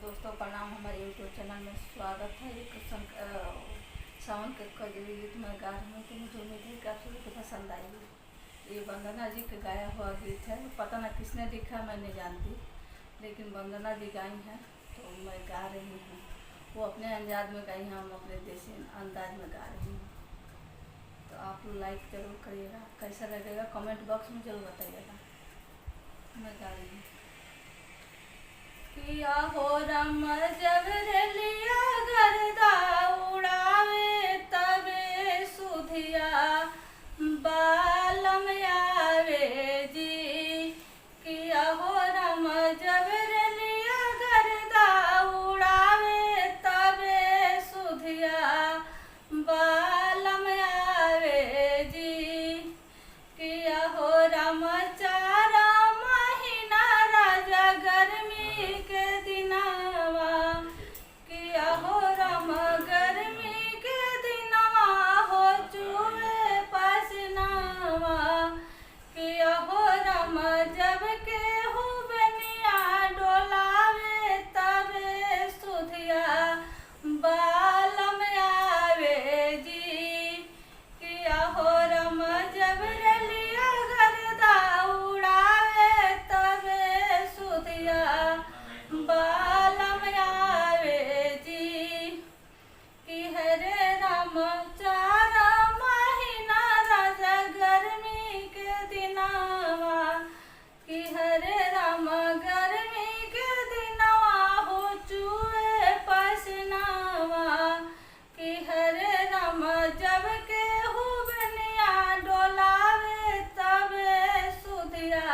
दोस्तों प्रणाम। हमारे यूट्यूब चैनल में स्वागत है। एक सावन के गीत में गा रही हूँ, तो मुझे उम्मीद है कि आप सभी को पसंद आएगी। ये वंदना जी का गाया हुआ गीत है। पता ना किसने लिखा, मैं नहीं जानती, लेकिन वंदना जी गाई हैं तो मैं गा रही हूँ। वो अपने अंदाज में गाई हैं, हम अपने देसी अंदाज में गा रही हूँ। तो आप लाइक जरूर करिएगा। कैसा लगेगा कमेंट बॉक्स में जरूर बताइएगा। मैं गा रही हूँ। किया हो रम जब रेलिया गर्दा उड़ावे, तबे सुधिया बालम आवे जी। किया हो रम जब रेलिया गर्दा उड़ावे, तबे सुधिया बालम आवे जी। किया हो रम चारा महीना राजा गर्मी के दिनवा, किया हो रम गर्मी के दिनवा हो चूहे पसीनावा। किया हो रम जब के हुबनिया डोलावे, तबे सुधिया बालम आवे जी। किया हो रम जब रेलिया गर्दा उड़ावे, तबे सुधिया बालम आवे जी। कि हरे राम चारा महीना राजा गर्मी के दिनवा, कि हरे राम गर्मी के दिनवा हो चूहे पसीनावा। कि हरे राम जब के हुबनिया डोलावे, तबे सुधिया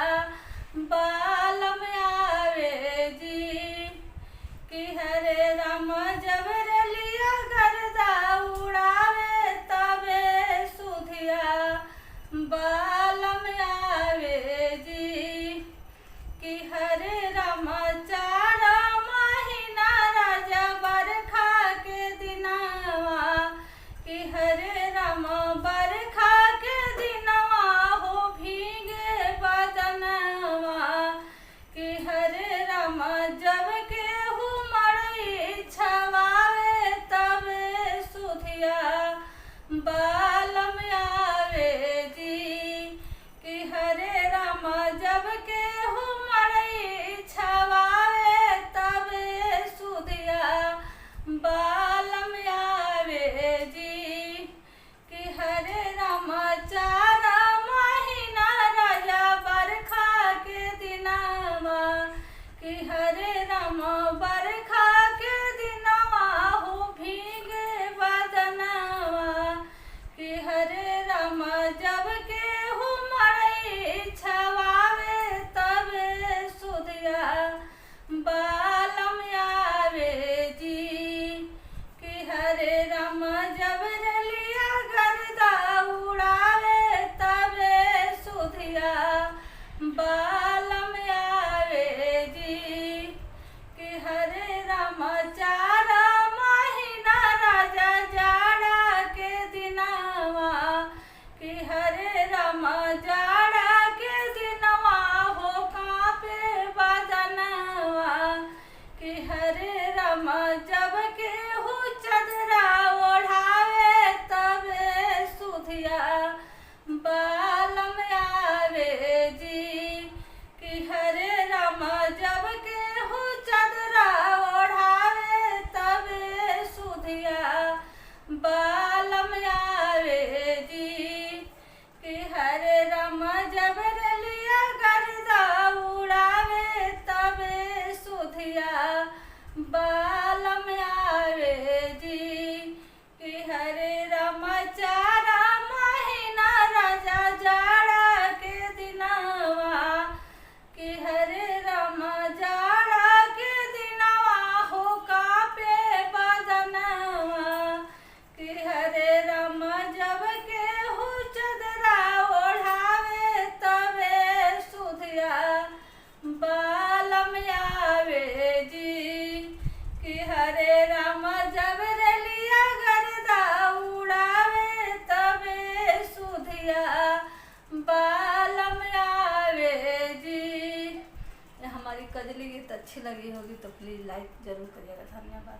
बालम आवे जी। कि हरे राम जब रेलिया गर्दा उड़ावे, तबे सुधिया बालम आवे जी। कि हरे राम चारा महीना राजा बरखा के दिनवा, कि हरे राम बरखा के दिनवा हो भीगे बदनवा। कि हरे राम जब के मड़ई छवावे, तबे सुधिया बालम आवे जी। कि हरे राम जब के मड़ई छवावे, तबे सुधिया बालम आवे जी। कि हरे राम चारा महीना राजा बरखा के दिनवा, कि हरे राम बरखा के दिनवा हो भीगे बदनवा। कि हरे राम जब के मड़ई छवावे, तबे सुधिया बालम आवे जी। कि हरे राम जब रेलिया गर्दा उड़ावे, तबे सुधिया बालम आवे जी। कि हरे राम चारा महीना राजा जाड़ा के दिनवा, कि हरे राम जाड़ा के दिनवा हो कांपे बदनवा। कि हरे राम जब के चदरा ओढ़ावे, तबे सुधिया बालम आवे जी। कि हरे राम जब के चदरा ओढ़ावे, तबे सुधिया बालम आवे जी। कि हरे राम जब रेलिया गर्दा उड़ावे, तबे सुधिया बालम आवे जी। कि हरे राम चारा महीना राजा जाड़ा के दिनवा, कि हरे राम जाड़ा के दिनवा हो कांपे बदनवा। कि हरे राम जब के चदरा ओढ़ावे, तबे सुधिया बालम आवे जी। अच्छी लगी होगी तो प्लीज़ लाइक ज़रूर करिएगा। धन्यवाद।